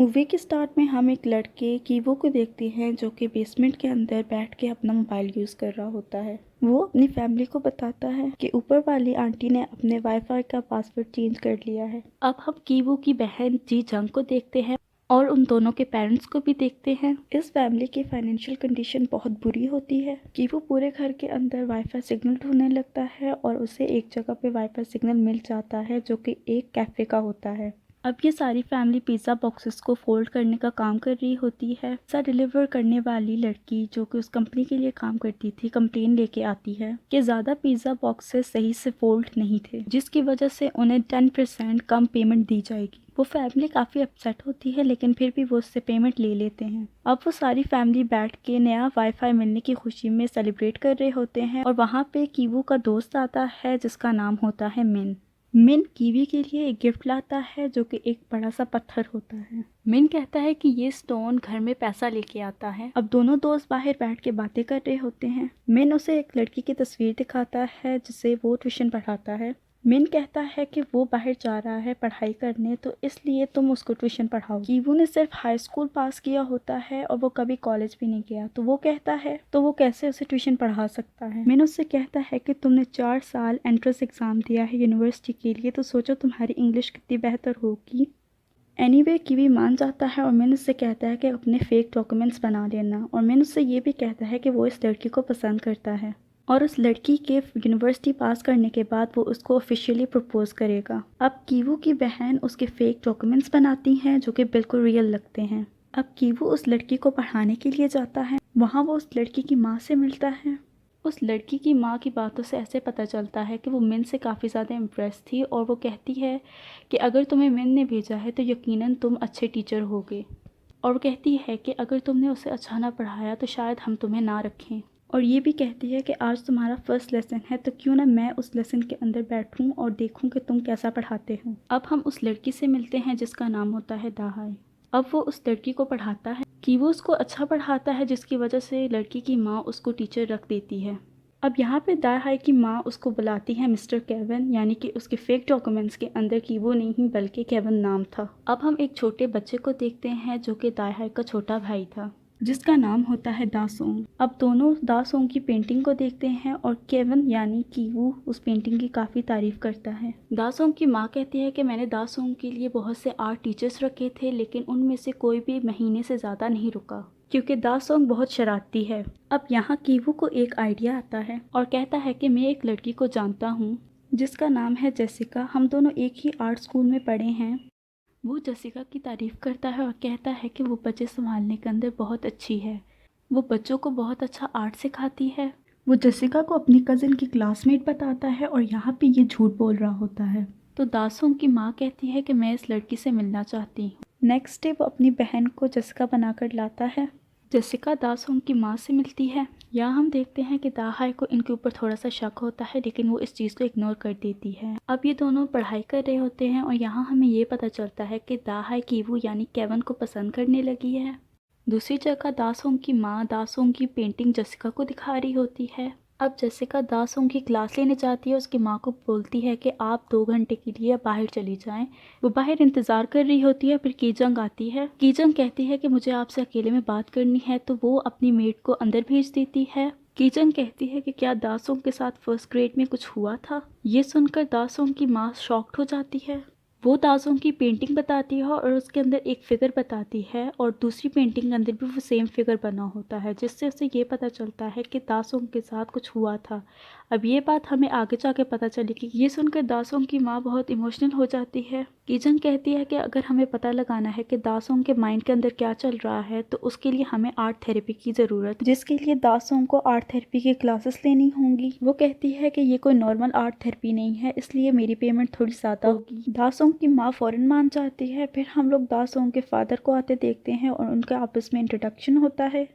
Movie के start में हम एक लड़के कीवो को देखते हैं जो कि बेसमेंट के अंदर बैठ के अपना मोबाइल यूज़ कर रहा होता है। वो अपनी फैमिली को बताता है कि ऊपर वाली आंटी ने अपने वाईफाई का पासवर्ड चेंज कर लिया है। अब हम कीवो की बहन जी जंग को देखते हैं और उन दोनों के पेरेंट्स को भी देखते हैं। इस फैमिली की फाइनेंशियल कंडीशन बहुत बुरी होती है कि वो पूरे घर के अंदर वाईफाई सिग्नल ढूंढने लगता है और उसे एक जगह पे वाईफाई सिग्नल मिल जाता है जो कि एक कैफ़े का होता है। अब ये सारी फैमिली पिज़्ज़ा बॉक्सेस को फोल्ड करने का काम कर रही होती है। पिज़्ज़ा डिलीवर करने वाली लड़की जो कि उस कंपनी के लिए काम करती थी कंप्लेन लेके आती है कि ज़्यादा पिज़्ज़ा बॉक्सेस सही से फोल्ड नहीं थे, जिसकी वजह से उन्हें 10% कम पेमेंट दी जाएगी। वो फैमिली काफ़ी अपसेट होती है लेकिन फिर भी वो उससे पेमेंट ले लेते हैं। अब वो सारी फैमिली बैठ के नया वाईफाई मिलने की खुशी में सेलिब्रेट कर रहे होते हैं और वहाँ पे कीवू का दोस्त आता है जिसका नाम होता है मिन। मिन कीवी के लिए एक गिफ्ट लाता है जो कि एक बड़ा सा पत्थर होता है। मिन कहता है कि ये स्टोन घर में पैसा लेके आता है। अब दोनों दोस्त बाहर बैठ के बातें कर रहे होते हैं। मिन उसे एक लड़की की तस्वीर दिखाता है जिसे वो ट्यूशन पढ़ाता है। मिन कहता है कि वो बाहर जा रहा है पढ़ाई करने, तो इसलिए तुम उसको ट्यूशन पढ़ाओ। कीवू ने सिर्फ हाई स्कूल पास किया होता है और वो कभी कॉलेज भी नहीं गया, तो वो कहता है तो वो कैसे उसे ट्यूशन पढ़ा सकता है। मिन उससे कहता है कि तुमने 4 साल एंट्रेंस एग्जाम दिया है यूनिवर्सिटी के लिए, तो सोचो तुम्हारी इंग्लिश कितनी बेहतर होगी। एनीवे कीवी मान जाता है और मिन उससे कहता है कि अपने फेक डॉक्यूमेंट्स बना लेना, और मिन उससे ये भी कहता है कि वो इस लड़की को पसंद करता है और उस लड़की के यूनिवर्सिटी पास करने के बाद वो उसको ऑफिशियली प्रपोज करेगा। अब कीवू की बहन उसके फेक डॉक्यूमेंट्स बनाती हैं जो कि बिल्कुल रियल लगते हैं। अब कीवू उस लड़की को पढ़ाने के लिए जाता है। वहाँ वो उस लड़की की माँ से मिलता है। उस लड़की की माँ की बातों से ऐसे पता चलता है कि वो मिन से काफ़ी ज़्यादा इम्प्रेस थी और वो कहती है कि अगर तुम्हें मिन ने भेजा है तो यकीनन तुम अच्छे टीचर होगे, और वो कहती है कि अगर तुमने उसे अच्छा ना पढ़ाया तो शायद हम तुम्हें ना रखें, और ये भी कहती है कि आज तुम्हारा फर्स्ट लेसन है तो क्यों ना मैं उस लेसन के अंदर बैठूं और देखूं कि तुम कैसा पढ़ाते हो। अब हम उस लड़की से मिलते हैं जिसका नाम होता है दाहाई। अब वो उस लड़की को पढ़ाता है कि वो उसको अच्छा पढ़ाता है जिसकी वजह से लड़की की माँ उसको टीचर रख देती है। अब यहाँ पे दाहाई की माँ उसको बुलाती है मिस्टर केविन, यानी कि उसके फेक डॉक्यूमेंट्स के अंदर की वो नहीं बल्कि केविन नाम था। अब हम एक छोटे बच्चे को देखते हैं जो कि दाहाई का छोटा भाई था जिसका नाम होता है दासोंग। अब दोनों दासोंग की पेंटिंग को देखते हैं और केविन यानी कि वो उस पेंटिंग की काफ़ी तारीफ करता है। दासोंग की माँ कहती है कि मैंने दासोंग के लिए बहुत से आर्ट टीचर्स रखे थे लेकिन उनमें से कोई भी महीने से ज़्यादा नहीं रुका क्योंकि दासोंग बहुत शरारती है। अब यहाँ कीवू को एक आइडिया आता है और कहता है कि मैं एक लड़की को जानता हूँ जिसका नाम है जेसिका। हम दोनों एक ही आर्ट स्कूल में पढ़े हैं। वो जेसिका की तारीफ़ करता है और कहता है कि वो बच्चे संभालने के अंदर बहुत अच्छी है, वो बच्चों को बहुत अच्छा आर्ट सिखाती है। वो जेसिका को अपनी कज़न की क्लासमेट बताता है और यहाँ पे ये झूठ बोल रहा होता है। तो दासों की माँ कहती है कि मैं इस लड़की से मिलना चाहती हूँ। नेक्स्ट डे वो अपनी बहन को जेसिका बनाकर लाता है। जेसिका दासोंग की माँ से मिलती है। यहाँ हम देखते हैं कि दाहाई को इनके ऊपर थोड़ा सा शक होता है लेकिन वो इस चीज़ को इग्नोर कर देती है। अब ये दोनों पढ़ाई कर रहे होते हैं और यहाँ हमें ये पता चलता है कि दाहाई कीवू यानी केविन को पसंद करने लगी है। दूसरी जगह दासोंग की माँ दासोंग की पेंटिंग जेसिका को दिखा रही होती है। अब जेसिका दासोंग की क्लास लेने जाती है, उसकी माँ को बोलती है कि आप 2 घंटे के लिए बाहर चली जाएं। वो बाहर इंतज़ार कर रही होती है, फिर कीजंग आती है। कीजंग कहती है कि मुझे आपसे अकेले में बात करनी है, तो वो अपनी मेड को अंदर भेज देती है। कीजंग कहती है कि क्या दासोंग के साथ फर्स्ट ग्रेड में कुछ हुआ था। ये सुनकर दासोंग की माँ शॉक्ड हो जाती है। वो दासोंग की पेंटिंग बताती है और उसके अंदर एक फिगर बताती है और दूसरी पेंटिंग के अंदर भी वो सेम फिगर बना होता है, जिससे उसे ये पता चलता है कि दासोंग के साथ कुछ हुआ था। अब ये बात हमें आगे जाके पता चलेगी। ये सुनकर दासोंग की माँ बहुत इमोशनल हो जाती है। कीजंग कहती है कि अगर हमें पता लगाना है कि दासोंग के माइंड के अंदर क्या चल रहा है तो उसके लिए हमें आर्ट थेरेपी की ज़रूरत है, जिसके लिए दासोंग को आर्ट थेरेपी की क्लासेस लेनी होंगी। वो कहती है कि ये कोई नॉर्मल आर्ट थेरेपी नहीं है, इसलिए मेरी पेमेंट थोड़ी ज़्यादा होगी। दासोंग की माँ फ़ौरन मान जाती है। फिर हम लोग दासोंग के फादर को आते देखते हैं और उनका आपस में इंट्रोडक्शन होता है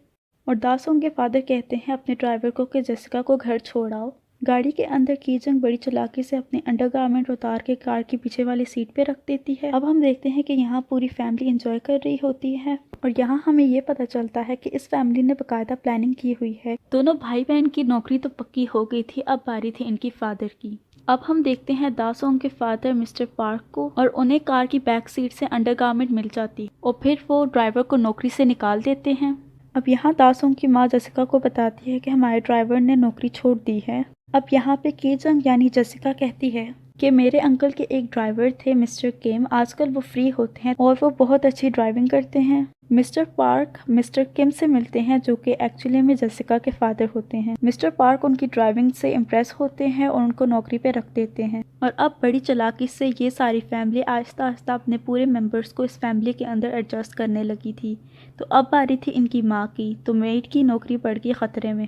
और दासोंग के फादर कहते हैं अपने ड्राइवर को कि जेसिका को घर छोड़ आओ। गाड़ी के अंदर कीजंग बड़ी चालाकी से अपने अंडरगारमेंट उतार के कार की पीछे वाली सीट पे रख देती है। अब हम देखते हैं कि यहाँ पूरी फैमिली एंजॉय कर रही होती है और यहाँ हमें ये पता चलता है कि इस फैमिली ने बाकायदा प्लानिंग की हुई है। दोनों भाई बहन की नौकरी तो पक्की हो गई थी, अब बारी थी इनकी फादर की। अब हम देखते हैं दासोंग के फादर मिस्टर पार्क को, और उन्हें कार की बैक सीट से अंडरगारमेंट मिल जाती और फिर वो ड्राइवर को नौकरी से निकाल देते हैं। अब यहाँ दासोंग की माँ जसिका को बताती है कि हमारे ड्राइवर ने नौकरी छोड़ दी है। अब यहाँ पे कीजंग यानी जसिका कहती है कि मेरे अंकल के एक ड्राइवर थे मिस्टर किम, आजकल वो फ्री होते हैं और वो बहुत अच्छी ड्राइविंग करते हैं। मिस्टर पार्क मिस्टर किम से मिलते हैं जो कि एक्चुअली में जसिका के फादर होते हैं। मिस्टर पार्क उनकी ड्राइविंग से इम्प्रेस होते हैं और उनको नौकरी पे रख देते हैं। और अब बड़ी चालाकी से ये सारी फैमिली आहिस्ता आहिस्ता अपने पूरे मेंबर्स को इस फैमिली के अंदर एडजस्ट करने लगी थी। तो अब बारी थी इनकी माँ की, तो मेड की नौकरी पड़ गई खतरे में।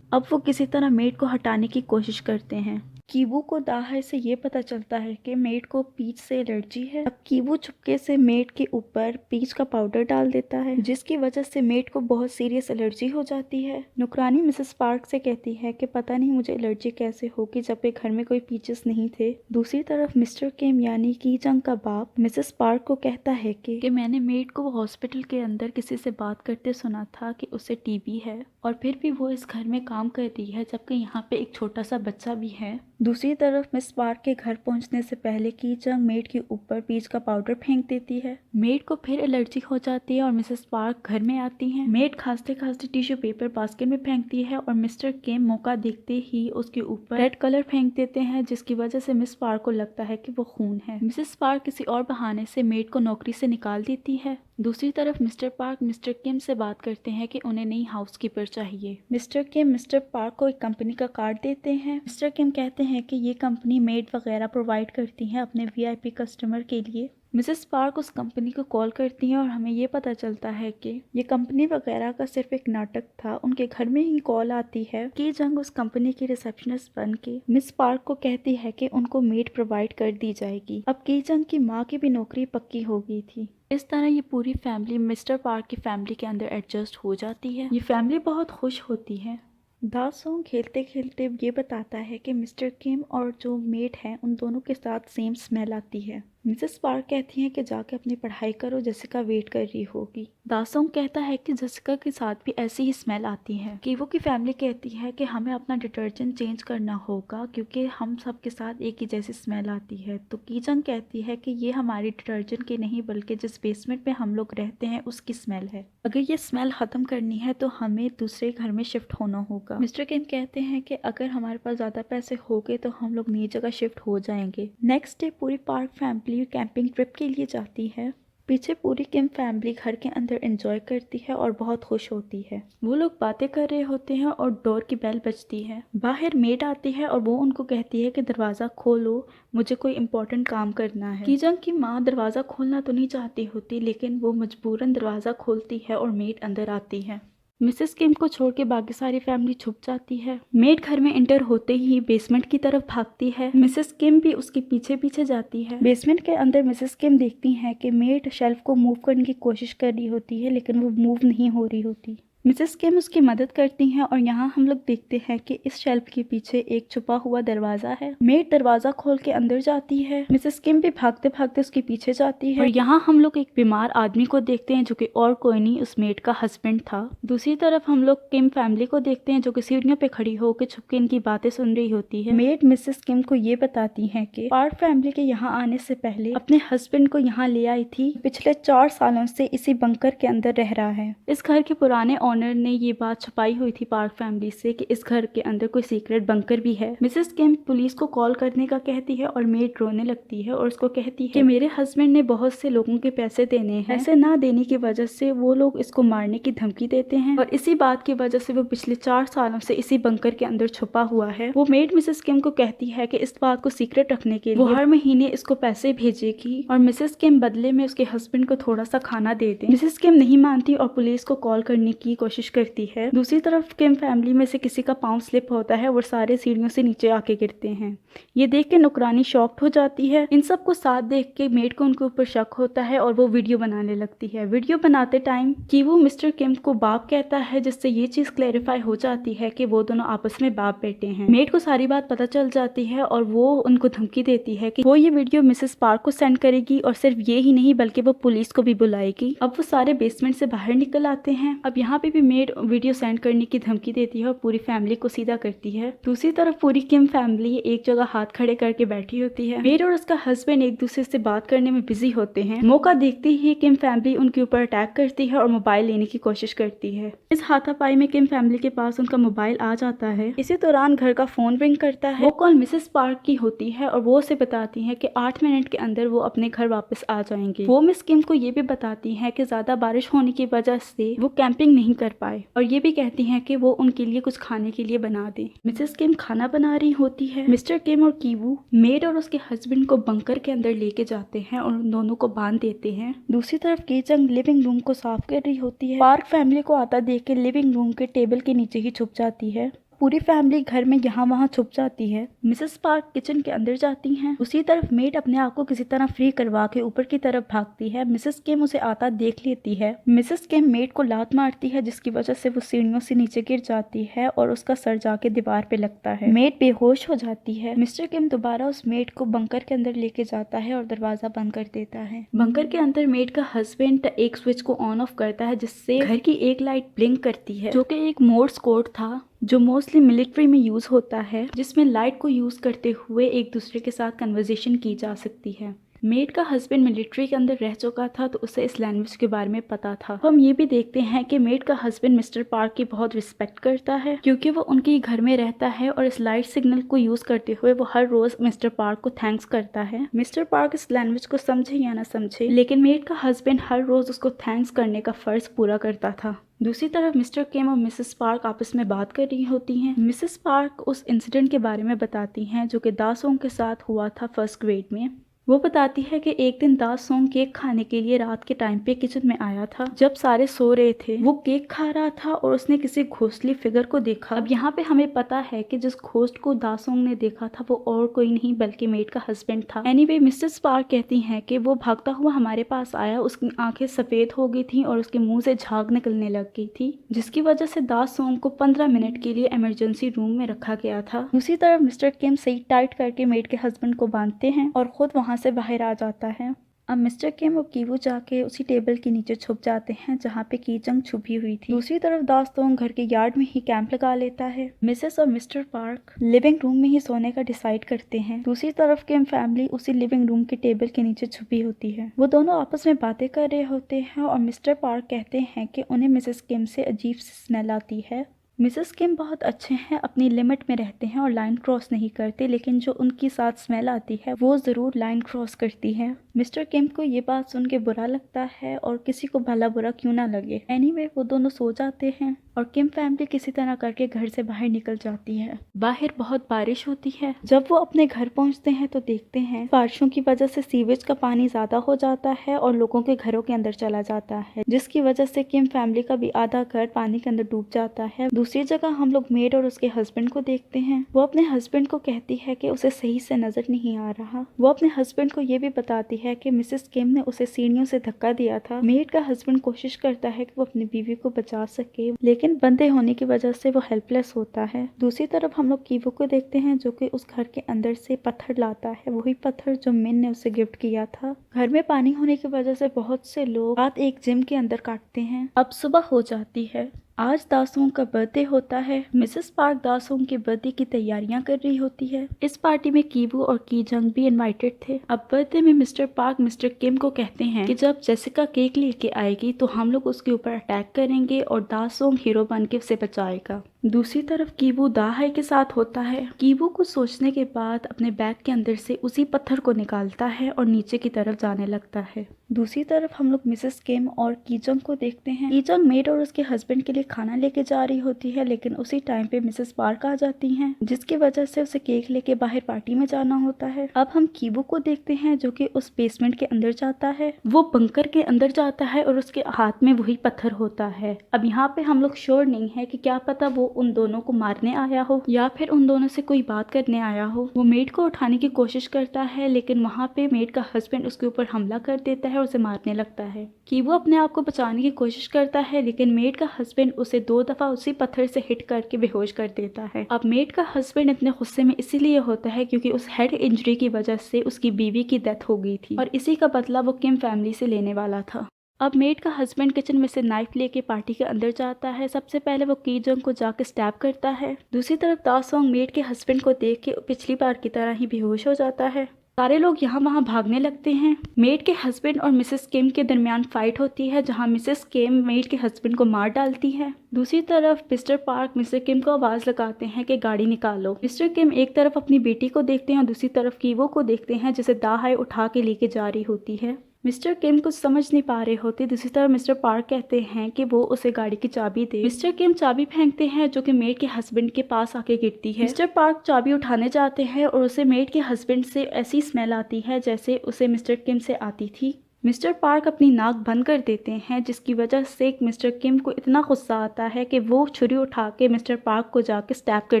अब वो किसी तरह मेड को हटाने की कोशिश करते हैं। कीवू को दाहे से ये पता चलता है कि मेड को पीच से एलर्जी है। अब कीवू चुपके से मेड के ऊपर पीच का पाउडर डाल देता है, जिसकी वजह से मेड को बहुत सीरियस एलर्जी हो जाती है। नौकरानी मिसेस पार्क से कहती है कि पता नहीं मुझे एलर्जी कैसे होगी जबकि घर में कोई पीचेस नहीं थे। दूसरी तरफ मिस्टर किम यानी कीजंग का बाप मिसेस पार्क को कहता है कि मैंने मेड को हॉस्पिटल के अंदर किसी से बात करते सुना था कि उसे टीबी है, और फिर भी वो इस घर में काम कर रही है जबकि यहाँ पे एक छोटा सा बच्चा भी है। दूसरी तरफ मिस पार्क के घर पहुंचने से पहले कीजंग मेड के ऊपर पीच का पाउडर फेंक देती है। मेड को फिर एलर्जी हो जाती है और मिसेस पार्क घर में आती हैं। मेड खांसते खांसते टिश्यू पेपर बास्केट में फेंकती है और मिस्टर किम मौका देखते ही उसके ऊपर रेड कलर फेंक देते हैं, जिसकी वजह से मिस पार्क को लगता है कि वो खून है। मिसेस पार्क किसी और बहाने से मेड को नौकरी से निकाल देती है। दूसरी तरफ मिस्टर पार्क मिस्टर किम से बात करते हैं कि उन्हें नई हाउसकीपर चाहिए। मिस्टर किम मिस्टर पार्क को एक कंपनी का कार्ड देते हैं। मिस्टर किम कहते हैं कि ये कंपनी मेड वगैरह प्रोवाइड करती है अपने वीआईपी कस्टमर के लिए। मिसेस पार्क उस कंपनी को कॉल करती हैं और हमें ये पता चलता है कि ये कंपनी वगैरह का सिर्फ एक नाटक था। उनके घर में ही कॉल आती है कि जंग उस कंपनी की रिसेप्शनिस्ट बन के मिस पार्क को कहती है कि उनको मेड प्रोवाइड कर दी जाएगी। अब की जंग की माँ की भी नौकरी पक्की हो गई थी। इस तरह ये पूरी फैमिली मिस्टर पार्क की फैमिली के अंदर एडजस्ट हो जाती है। ये फैमिली बहुत खुश होती है। दासोंग खेलते खेलते ये बताता है कि मिस्टर किम और जो मेड है उन दोनों के साथ सेम स्मेल आती है। मिसेस पार्क कहती हैं कि जाके अपनी पढ़ाई करो, जसिका वेट कर रही होगी। दासोंग कहता है कि जसिका के साथ भी ऐसी ही स्मेल आती है। कीवो की फैमिली कहती है कि हमें अपना डिटर्जेंट चेंज करना होगा क्योंकि हम सब के साथ एक ही जैसी स्मेल आती है। तो कीजंग कहती है कि ये हमारी डिटर्जेंट की नहीं बल्कि जिस बेसमेंट में हम लोग रहते हैं उसकी स्मेल है। अगर ये स्मेल खत्म करनी है तो हमें दूसरे घर में शिफ्ट होना होगा। मिस्टर किम कहते हैं कि अगर हमारे पास ज्यादा पैसे हो गए तो हम लोग नई जगह शिफ्ट हो जाएंगे। नेक्स्ट डे पूरी पार्क फैमिली कैंपिंग ट्रिप के लिए जाती है। पीछे पूरी किम फैमिली घर के अंदर एंजॉय करती है और बहुत खुश होती है। वो लोग बातें कर रहे होते हैं और डोर की बेल बजती है। बाहर मेड आती है और वो उनको कहती है कि दरवाजा खोलो, मुझे कोई इम्पोर्टेंट काम करना है। कीजंग की माँ दरवाजा खोलना तो नहीं चाहती होती, लेकिन वो मजबूरन दरवाजा खोलती है और मेड अंदर आती है। मिसेस किम को छोड़ के बाकी सारी फैमिली छुप जाती है। मेड घर में एंटर होते ही बेसमेंट की तरफ भागती है। मिसेस किम भी उसके पीछे पीछे जाती है। बेसमेंट के अंदर मिसेस किम देखती हैं कि मेड शेल्फ को मूव करने की कोशिश कर रही होती है लेकिन वो मूव नहीं हो रही होती। मिसेस किम उसकी मदद करती हैं और यहाँ हम लोग देखते हैं कि इस शेल्फ के पीछे एक छुपा हुआ दरवाजा है। मेड दरवाजा खोल के अंदर जाती है। मिसेस किम भी भागते भागते उसके पीछे जाती है और यहाँ हम लोग एक बीमार आदमी को देखते हैं जो कि और कोई नहीं उस मेड का हस्बैंड था। दूसरी तरफ हम लोग किम फैमिली को देखते हैं जो कि सीढ़ियों पे खड़ी होकर छुपके इनकी बातें सुन रही होती है। मेड मिसेस किम को ये बताती है कि पार्क फैमिली के यहाँ आने से पहले अपने हस्बैंड को यहाँ ले आई थी। पिछले 4 सालों से इसी बंकर के अंदर रह रहा है। इस घर के पुराने ऑनर ने ये बात छुपाई हुई थी पार्क फैमिली से कि इस घर के अंदर कोई सीक्रेट बंकर भी है। मिसेस किम पुलिस को कॉल करने का कहती है और मेड रोने लगती है और उसको कहती है कि मेरे हस्बैंड ने बहुत से लोगों के पैसे देने हैं, पैसे ना देने की वजह से वो लोग इसको मारने की धमकी देते हैं और इसी बात की वजह से वो पिछले 4 सालों से इसी बंकर के अंदर छुपा हुआ है। वो मेड मिसेस किम को कहती है कि इस बात को सीक्रेट रखने के लिए वो हर महीने इसको पैसे भेजेगी और मिसेस किम बदले में उसके हस्बैंड को थोड़ा सा खाना दे दे। मिसेस किम नहीं मानती और पुलिस को कॉल करने की कोशिश करती है। दूसरी तरफ किम फैमिली में से किसी का पांव स्लिप होता है और सारे सीढ़ियों से नीचे आके गिरते हैं। ये देख के नौकरानी शॉक्ड हो जाती है। इन सब को साथ देख के मेड को उनके ऊपर शक होता है और वो वीडियो बनाने लगती है। वीडियो बनाते टाइम कीवू मिस्टर किम को बाप कहता है, जिससे ये चीज क्लैरिफाई हो जाती है कि वो दोनों आपस में बाप बेटे हैं। मेड को सारी बात पता चल जाती है और वो उनको धमकी देती है कि वो ये वीडियो मिसेस पार्क को सेंड करेगी और सिर्फ ये ही नहीं बल्कि वो पुलिस को भी बुलाएगी। अब वो सारे बेसमेंट से बाहर निकल आते हैं। अब यहाँ पे पे भी मेड वीडियो सेंड करने की धमकी देती है और पूरी फैमिली को सीधा करती है। दूसरी तरफ पूरी किम फैमिली एक जगह हाथ खड़े करके बैठी होती है। मेड और उसका हस्बैंड एक दूसरे से बात करने में बिजी होते हैं। मौका देखते ही किम फैमिली उनके ऊपर अटैक करती है और मोबाइल लेने की कोशिश करती है। इस हाथापाई में किम फैमिली के पास उनका मोबाइल आ जाता है। इसी दौरान घर का फोन रिंग करता है। वो कॉल मिसेस पार्क की होती है और वो उसे बताती है कि 8 मिनट के अंदर वो अपने घर वापस आ जाएंगे। वो मिस किम को ये भी बताती है कि ज्यादा बारिश होने की वजह से वो कैंपिंग नहीं कर पाए और ये भी कहती हैं कि वो उनके लिए कुछ खाने के लिए बना दे। मिसेस किम खाना बना रही होती है। मिस्टर किम और कीवू मेड और उसके हस्बैंड को बंकर के अंदर लेके जाते हैं और उन दोनों को बांध देते हैं। दूसरी तरफ कीचंग लिविंग रूम को साफ कर रही होती है। पार्क फैमिली को आता देख के लिविंग रूम के टेबल के नीचे ही छुप जाती है। पूरी फैमिली घर में यहाँ वहाँ छुप जाती है। मिसेस पार्क किचन के अंदर जाती हैं। उसी तरफ मेड अपने आप को किसी तरह फ्री करवा के ऊपर की तरफ भागती है। मिसेस किम उसे आता देख लेती है। मिसेस किम मेड को लात मारती है जिसकी वजह से वो सीढ़ियों से नीचे गिर जाती है और उसका सर जाके दीवार पे लगता है। मेड बेहोश हो जाती है। मिस्टर किम दोबारा उस मेड को बंकर के अंदर लेके जाता है और दरवाजा बंद कर देता है। बंकर के अंदर मेड का हस्बैंड एक स्विच को ऑन ऑफ करता है जिससे घर की एक लाइट ब्लिंक करती है जो कि एक मोर्स कोड था जो मोस्टली मिलिट्री में यूज होता है, जिसमें लाइट को यूज करते हुए एक दूसरे के साथ कन्वर्सेशन की जा सकती है। मेड का हस्बैंड मिलिट्री के अंदर रह चुका था तो उसे इस लैंग्वेज के बारे में पता था। हम ये भी देखते हैं कि मेड का हस्बैंड मिस्टर पार्क की बहुत रिस्पेक्ट करता है क्योंकि वो उनके घर में रहता है और इस लाइट सिग्नल को यूज करते हुए वो हर रोज मिस्टर पार्क को थैंक्स करता है। मिस्टर पार्क इस लैंग्वेज को समझे या ना समझे, लेकिन मेड का हस्बैंड हर रोज उसको थैंक्स करने का फर्ज पूरा करता था। दूसरी तरफ मिस्टर किम और मिसेस पार्क आपस में बात कर रही होती हैं। मिसेस पार्क उस इंसिडेंट के बारे में बताती हैं जो कि दासोंग के साथ हुआ था फर्स्ट ग्रेड में। वो बताती है कि एक दिन दासोंग केक खाने के लिए रात के टाइम पे किचन में आया था। जब सारे सो रहे थे वो केक खा रहा था और उसने किसी घोस्टली फिगर को देखा। अब यहाँ पे हमें पता है कि जिस घोस्ट को दासोंग ने देखा था वो और कोई नहीं बल्कि मेड का हस्बैंड था। एनीवे मिसेस पार्क कहती हैं कि वो भागता हुआ हमारे पास आया, उसकी आंखें सफेद हो गई थी और उसके मुंह से झाग निकलने लग गई थी जिसकी वजह से दासोंग को 15 मिनट के लिए इमरजेंसी रूम में रखा गया था। दूसरी तरफ मिस्टर किम सही टाइट करके मेड के हस्बैंड को बांधते हैं और खुद वहाँ से बाहर आ जाता है। अब मिस्टर किम और कीवू जाके उसी टेबल के नीचे छुप जाते हैं जहाँ पे कीचंग छुपी हुई थी। दूसरी तरफ दासोंग घर के यार्ड में ही कैंप लगा लेता है। मिसेस और मिस्टर पार्क लिविंग रूम में ही सोने का डिसाइड करते हैं। दूसरी तरफ किम फैमिली उसी लिविंग रूम के टेबल के नीचे छुपी होती है। वो दोनों आपस में बातें कर रहे होते हैं और मिस्टर पार्क कहते हैं कि उन्हें मिसेस किम से अजीब सी स्मेल आती है। मिसेस किम बहुत अच्छे हैं, अपनी लिमिट में रहते हैं और लाइन क्रॉस नहीं करते, लेकिन जो उनकी साथ स्मेल आती है वो ज़रूर लाइन क्रॉस करती है। मिस्टर किम को ये बात सुन के बुरा लगता है और किसी को भला बुरा क्यों ना लगे। एनीवे वो दोनों सो जाते हैं और किम फैमिली किसी तरह करके घर से बाहर निकल जाती है। बाहर बहुत बारिश होती है। जब वो अपने घर पहुंचते हैं तो देखते हैं बारिशों की वजह से सीवेज का पानी ज्यादा हो जाता है और लोगों के घरों के अंदर चला जाता है, जिसकी वजह से किम फैमिली का भी आधा घर पानी के अंदर डूब जाता है। दूसरी जगह हम लोग मेड और उसके हस्बैंड को देखते हैं। वो अपने हस्बैंड को कहती है कि उसे सही से नजर नहीं आ रहा। वो अपने हस्बैंड को ये भी बताती है कि मिसेस किम ने उसे सीढ़ियों से धक्का दिया था। मेड का हस्बैंड कोशिश करता है कि वो अपनी बीवी को बचा सके, लेकिन बंदे होने की वजह से वो हेल्पलेस होता है। दूसरी तरफ हम लोग कीवू को देखते हैं जो कि उस घर के अंदर से पत्थर लाता है, वही पत्थर जो मिन ने उसे गिफ्ट किया था। घर में पानी होने की वजह से बहुत से लोग रात एक जिम के अंदर काटते हैं। अब सुबह हो जाती है। आज दासोंग का बर्थडे होता है। मिसेस पार्क दासोंग के बर्थडे की तैयारियां कर रही होती है। इस पार्टी में कीवू और कीजंग भी इनवाइटेड थे। अब बर्थडे में मिस्टर पार्क मिस्टर किम को कहते हैं कि जब जेसिका केक लेके आएगी तो हम लोग उसके ऊपर अटैक करेंगे और दासोंग हीरो बन के उसे बचाएगा। दूसरी तरफ कीवू दाहाई के साथ होता है। कीवू को सोचने के बाद अपने बैग के अंदर से उसी पत्थर को निकालता है और नीचे की तरफ जाने लगता है। दूसरी तरफ हम लोग मिसेस किम और कीजंग को देखते हैं। कीजंग मेड और उसके हस्बैंड के लिए खाना लेके जा रही होती है, लेकिन उसी टाइम पे मिसेस पार्क आ जाती हैं, जिसकी वजह से उसे केक लेके बाहर पार्टी में जाना होता है। अब हम कीवू को देखते हैं जो कि उस बेसमेंट के अंदर जाता है। वो बंकर के अंदर जाता है और उसके हाथ में वही पत्थर होता है। अब यहाँ पे हम लोग श्योर नहीं है कि क्या पता वो उन दोनों को मारने आया हो या फिर उन दोनों से कोई बात करने आया हो। वो मेड को उठाने की कोशिश करता है, लेकिन वहाँ पे मेड का हस्बैंड उसके ऊपर हमला कर देता है और उसे मारने लगता है। कीवू अपने आप को बचाने की कोशिश करता है, लेकिन मेड का हस्बैंड उसे 2 दफा उसी पत्थर से हिट करके बेहोश कर देता है। अब मेड का हस्बैंड इतने गुस्से में इसीलिए होता है क्योंकि उस हेड इंजरी की वजह से उसकी बीवी की डेथ हो गई थी और इसी का बदला वो किम फैमिली से लेने वाला था। अब मेड का हस्बैंड किचन में से नाइफ लेके पार्टी के अंदर जाता है। सबसे पहले वो की जंग को जाके स्टैब करता है। दूसरी तरफ दासोंग मेड के हस्बैंड को देख के पिछली बार की तरह ही बेहोश हो जाता है। सारे लोग यहाँ वहाँ भागने लगते हैं। मेड के हस्बैंड और मिसेस किम के दरमियान फाइट होती है, जहाँ मिसेस किम मेड के हस्बैंड को मार डालती है। दूसरी तरफ मिस्टर पार्क मिस्टर किम को आवाज लगाते हैं कि गाड़ी निकालो। मिस्टर किम एक तरफ अपनी बेटी को देखते हैं और दूसरी तरफ कीवो को देखते हैं, जिसे दाहाई उठा के लेके जा रही होती है। मिस्टर किम कुछ समझ नहीं पा रहे होते। दूसरी तरफ मिस्टर पार्क कहते हैं कि वो उसे गाड़ी की चाबी दे। मिस्टर किम चाबी फेंकते हैं जो कि मेड के हस्बैंड के पास आके गिरती है। मिस्टर पार्क चाबी उठाने जाते हैं और उसे मेड के हस्बैंड से ऐसी स्मेल आती है जैसे उसे मिस्टर किम से आती थी। मिस्टर पार्क अपनी नाक बंद कर देते हैं, जिसकी वजह से मिस्टर किम को इतना गुस्सा आता है कि वो छुरी उठा के मिस्टर पार्क को जाके स्टैब कर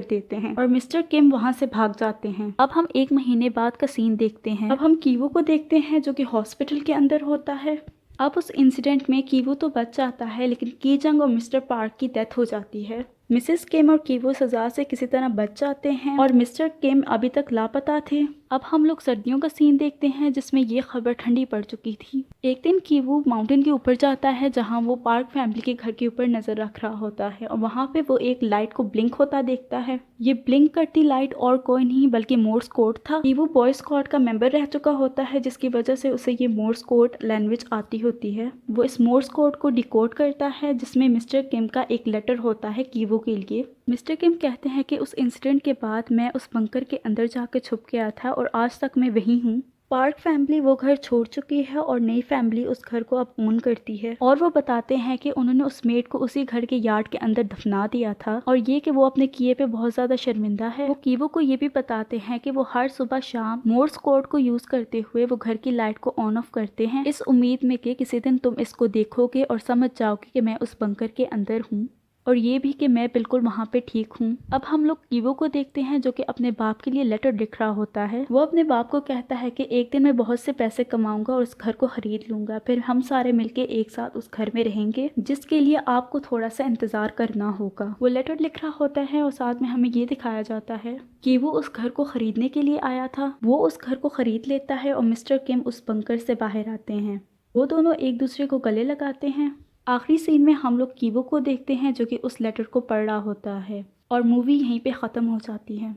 देते हैं और मिस्टर किम वहां से भाग जाते हैं। अब हम 1 महीने बाद का सीन देखते हैं। अब हम कीवो को देखते हैं जो कि हॉस्पिटल के अंदर होता है। अब उस इंसिडेंट में कीवो तो बच जाता है, लेकिन कीजंग और मिस्टर पार्क की डेथ हो जाती है। मिसेस किम और कीवो सजा से किसी तरह बच जाते हैं और मिस्टर किम अभी तक लापता थे। अब हम लोग सर्दियों का सीन देखते हैं, जिसमें ये खबर ठंडी पड़ चुकी थी। एक दिन कीवो माउंटेन के ऊपर जाता है, जहां वो पार्क फैमिली के घर के ऊपर नजर रख रहा होता है और वहां पे वो एक लाइट को ब्लिंक होता देखता है। ये ब्लिंक करती लाइट और कोई नहीं बल्कि मोर्स कोड था। कीवो बॉय स्क्वाड का मेंबर रह चुका होता है, जिसकी वजह से उसे ये मोर्स कोड लैंग्वेज आती होती है। वो इस मोर्स कोड को डिकोड करता है, जिसमें मिस्टर किम का एक लेटर होता है कीवो के लिए। मिस्टर किम कहते हैं कि उस इंसिडेंट के बाद मैं उस बंकर के अंदर जाके छुप गया था और आज तक मैं वही हूँ। पार्क फैमिली वो घर छोड़ चुकी है और नई फैमिली उस घर को अब ओन करती है और वो बताते हैं कि उन्होंने उस मेड को उसी घर के यार्ड के अंदर दफना दिया था और ये कि वो अपने किए पे बहुत ज्यादा शर्मिंदा है। वो कीवो को ये भी बताते हैं कि वो हर सुबह शाम मोर्स कोड को यूज करते हुए वो घर की लाइट को ऑन ऑफ करते हैं, इस उम्मीद में कि किसी दिन तुम इसको देखोगे और समझ जाओगे कि मैं उस बंकर के अंदर हूँ और ये भी कि मैं बिल्कुल वहाँ पे ठीक हूँ। अब हम लोग कीवो को देखते हैं जो कि अपने बाप के लिए लेटर लिख रहा होता है। वो अपने बाप को कहता है कि एक दिन मैं बहुत से पैसे कमाऊंगा और उस घर को खरीद लूंगा, फिर हम सारे मिलके एक साथ उस घर में रहेंगे, जिसके लिए आपको थोड़ा सा इंतजार करना होगा। वो लेटर लिख रहा होता है और साथ में हमें ये दिखाया जाता है कि वो उस घर को खरीदने के लिए आया था। वो उस घर को खरीद लेता है और मिस्टर किम उस बंकर से बाहर आते हैं। वो दोनों एक दूसरे को गले लगाते हैं। आखिरी सीन में हम लोग कीवो को देखते हैं जो कि उस लेटर को पढ़ रहा होता है और मूवी यहीं पे ख़त्म हो जाती है।